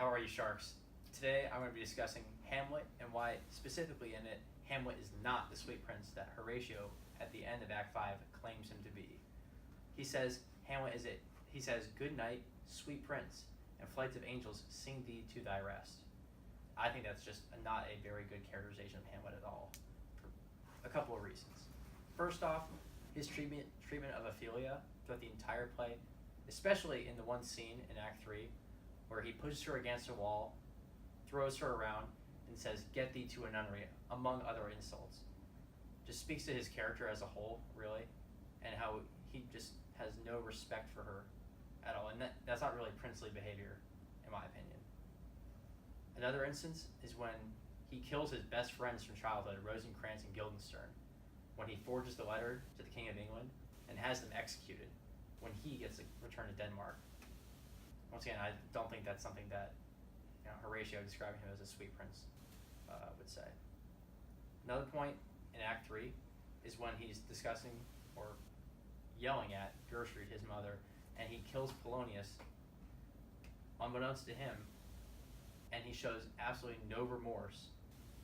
how are you, Sharks? Today I'm going to be discussing Hamlet and why, specifically in it, Hamlet is not the sweet prince that Horatio, at the end of Act 5, claims him to be. He says, he says, "Good night, sweet prince, and flights of angels sing thee to thy rest." I think that's just not a very good characterization of Hamlet at all, for a couple of reasons. First off, his treatment of Ophelia throughout the entire play, especially in the one scene in Act 3, where he pushes her against a wall, throws her around, and says, "Get thee to a nunnery," among other insults. Just speaks to his character as a whole, really, and how he just has no respect for her at all. And that's not really princely behavior, in my opinion. Another instance is when he kills his best friends from childhood, Rosencrantz and Guildenstern, when he forges the letter to the King of England and has them executed when he gets returned to Denmark. Once again, I don't think that's something that Horatio, describing him as a sweet prince, would say. Another point in Act 3 is when he's discussing or yelling at Gertrude, his mother, and he kills Polonius unbeknownst to him, and he shows absolutely no remorse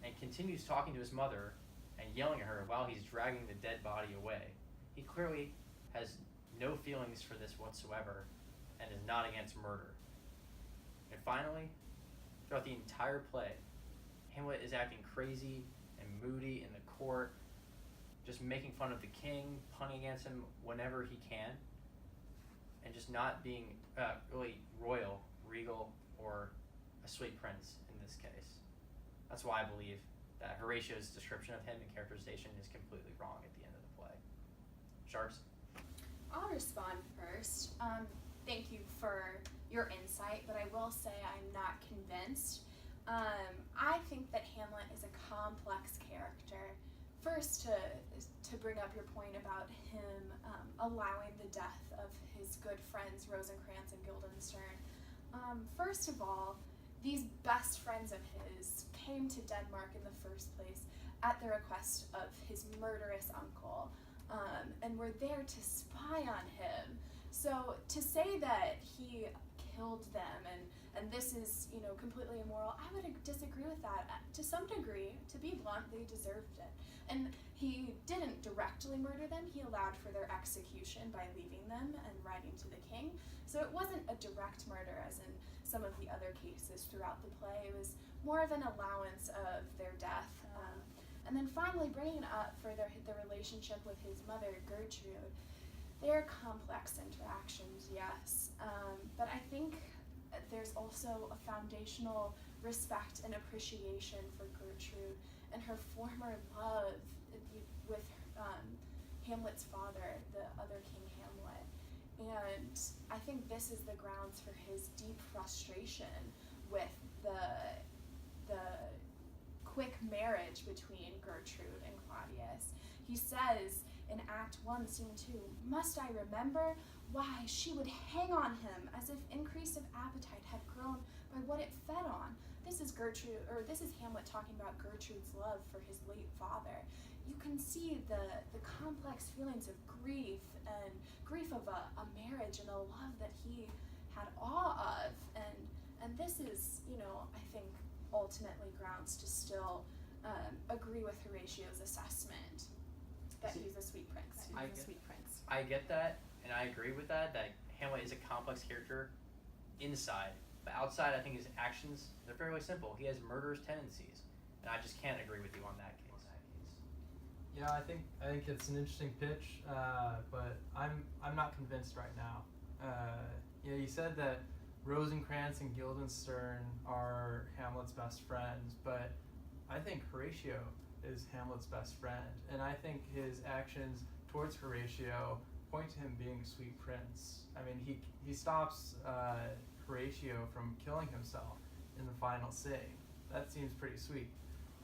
and continues talking to his mother and yelling at her while he's dragging the dead body away. He clearly has no feelings for this whatsoever and is not against murder. And finally, throughout the entire play, Hamlet is acting crazy and moody in the court, just making fun of the king, punning against him whenever he can, and just not being really royal, regal, or a sweet prince in this case. That's why I believe that Horatio's description of him and characterization is completely wrong at the end of the play. Sharks? I'll respond first. Thank you for your insight, but I will say I'm not convinced. I think that Hamlet is a complex character. First, to bring up your point about him allowing the death of his good friends Rosencrantz and Guildenstern. First of all, these best friends of his came to Denmark in the first place at the request of his murderous uncle, and were there to spy on him. So to say that he killed them and this is completely immoral, I would disagree with that. To some degree, to be blunt, they deserved it. And he didn't directly murder them. He allowed for their execution by leaving them and writing to the king. So it wasn't a direct murder as in some of the other cases throughout the play. It was more of an allowance of their death. And then finally, bringing up further the relationship with his mother, Gertrude. They're complex interactions, yes, but I think there's also a foundational respect and appreciation for Gertrude and her former love with Hamlet's father, the other King Hamlet. And I think this is the grounds for his deep frustration with the quick marriage between Gertrude and Claudius. He says in Act 1, Scene 2, "Must I remember? Why, she would hang on him as if increase of appetite had grown by what it fed on." This is Hamlet talking about Gertrude's love for his late father. You can see the complex feelings of grief and grief of a marriage and a love that he had awe of. And this is, I think, ultimately grounds to still agree with Horatio's assessment that he's a sweet prince. I get that, and I agree with that Hamlet is a complex character inside. But outside, I think his actions, they're fairly simple. He has murderous tendencies, and I just can't agree with you on that case. Yeah, I think it's an interesting pitch, but I'm not convinced right now. You said that Rosencrantz and Guildenstern are Hamlet's best friends, but I think Horatio is Hamlet's best friend, and I think his actions towards Horatio point to him being a sweet prince. I mean, he stops Horatio from killing himself in the final scene. That seems pretty sweet.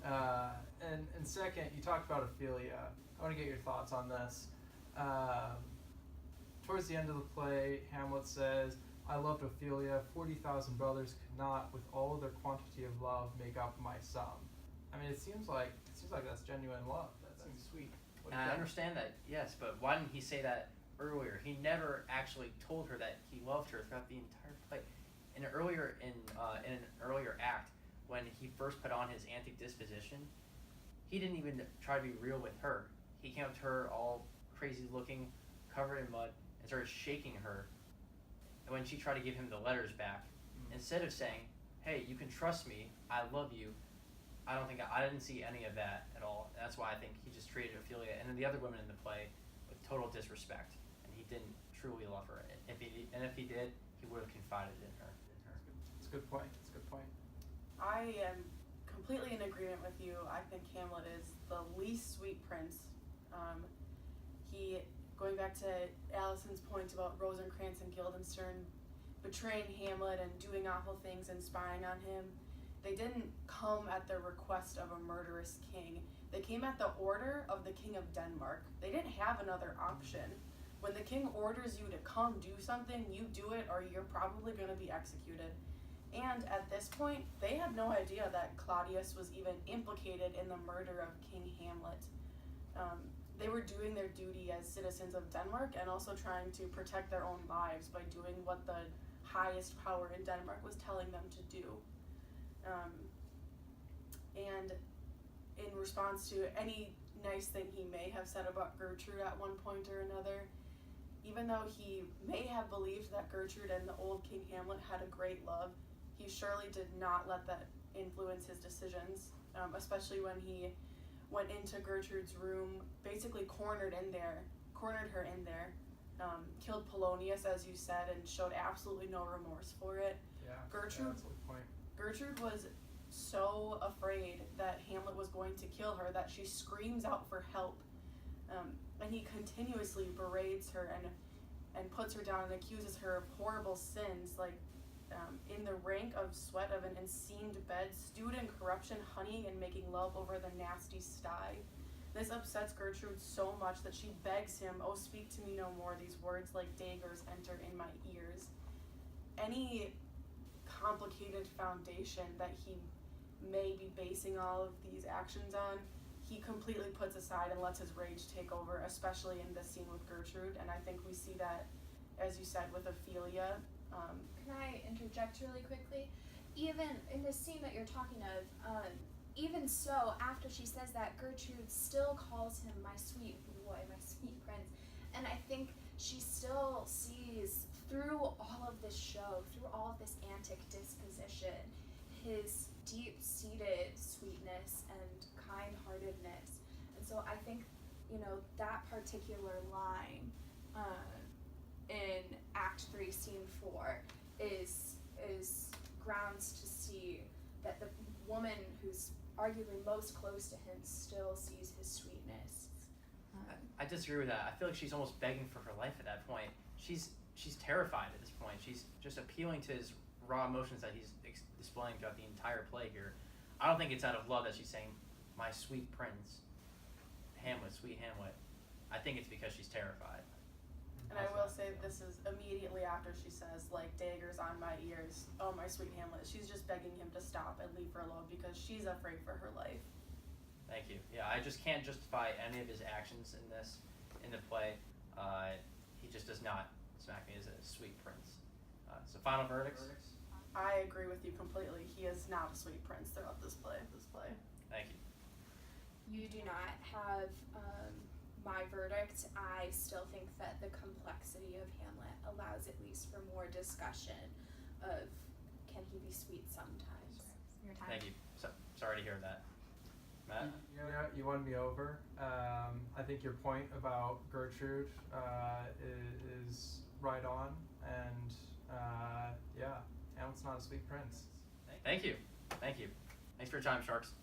And second, you talked about Ophelia. I want to get your thoughts on this. Towards the end of the play, Hamlet says, "I loved Ophelia. 40,000 brothers could not, with all their quantity of love, make up my sum." I mean, it seems like that's genuine love. That seems sweet. And I understand that, yes, but why didn't he say that earlier? He never actually told her that he loved her throughout the entire play. in an earlier act, when he first put on his antic disposition, he didn't even try to be real with her. He came up to her all crazy looking, covered in mud, and started shaking her. And when she tried to give him the letters back, instead of saying, "Hey, you can trust me, I love you," I didn't see any of that at all. And that's why I think he just treated Ophelia and then the other women in the play with total disrespect, and he didn't truly love her. If he did, he would have confided in her. It's a good point. It's a good point. I am completely in agreement with you. I think Hamlet is the least sweet prince. Going back to Allison's point about Rosencrantz and Guildenstern betraying Hamlet and doing awful things and spying on him, they didn't come at the request of a murderous king. They came at the order of the King of Denmark. They didn't have another option. When the king orders you to come do something, you do it or you're probably going to be executed. And at this point, they had no idea that Claudius was even implicated in the murder of King Hamlet. They were doing their duty as citizens of Denmark and also trying to protect their own lives by doing what the highest power in Denmark was telling them to do. And in response to any nice thing he may have said about Gertrude at one point or another, even though he may have believed that Gertrude and the old King Hamlet had a great love, he surely did not let that influence his decisions, especially when he went into Gertrude's room, basically cornered her in there, killed Polonius, as you said, and showed absolutely no remorse for it. Yeah, Gertrude, that's a good point. Gertrude was so afraid that Hamlet was going to kill her that she screams out for help, and he continuously berates her and puts her down and accuses her of horrible sins, like in the rank of sweat of an enseamed bed, stewed in corruption, honeying and making love over the nasty sty. This upsets Gertrude so much that she begs him, "Oh, speak to me no more, these words like daggers enter in my ears." Any complicated foundation that he may be basing all of these actions on, he completely puts aside and lets his rage take over, especially in this scene with Gertrude. And I think we see that, as you said, with Ophelia. Can I interject really quickly? Even in the scene that you're talking of, even so, after she says that, Gertrude still calls him my sweet boy, my sweet prince. And I think she still sees through all of this show, through all of this antic disposition, his deep-seated sweetness and kind-heartedness. And so I think, that particular line in Act 3, Scene 4 is grounds to see that the woman who's arguably most close to him still sees his sweetness. I disagree with that. I feel like she's almost begging for her life at that point. She's terrified at this point. She's just appealing to his raw emotions that he's displaying throughout the entire play here. I don't think it's out of love that she's saying, "My sweet prince, Hamlet, sweet Hamlet." I think it's because she's terrified. And I will say this is immediately after she says, like, daggers on my ears, "Oh, my sweet Hamlet." She's just begging him to stop and leave her alone because she's afraid for her life. Thank you. Yeah, I just can't justify any of his actions in the play. He just does not smack me as a sweet prince. So final verdicts? I agree with you completely. He is not a sweet prince throughout this play. Thank you. You do not have my verdict. I still think that the complexity of Hamlet allows at least for more discussion of can he be sweet sometimes. Your time. Thank you. Sorry to hear that. Matt? You won me over. I think your point about Gertrude is right on, and Hamlet's not a sweet prince. Thank you. Thanks for your time, Sharks.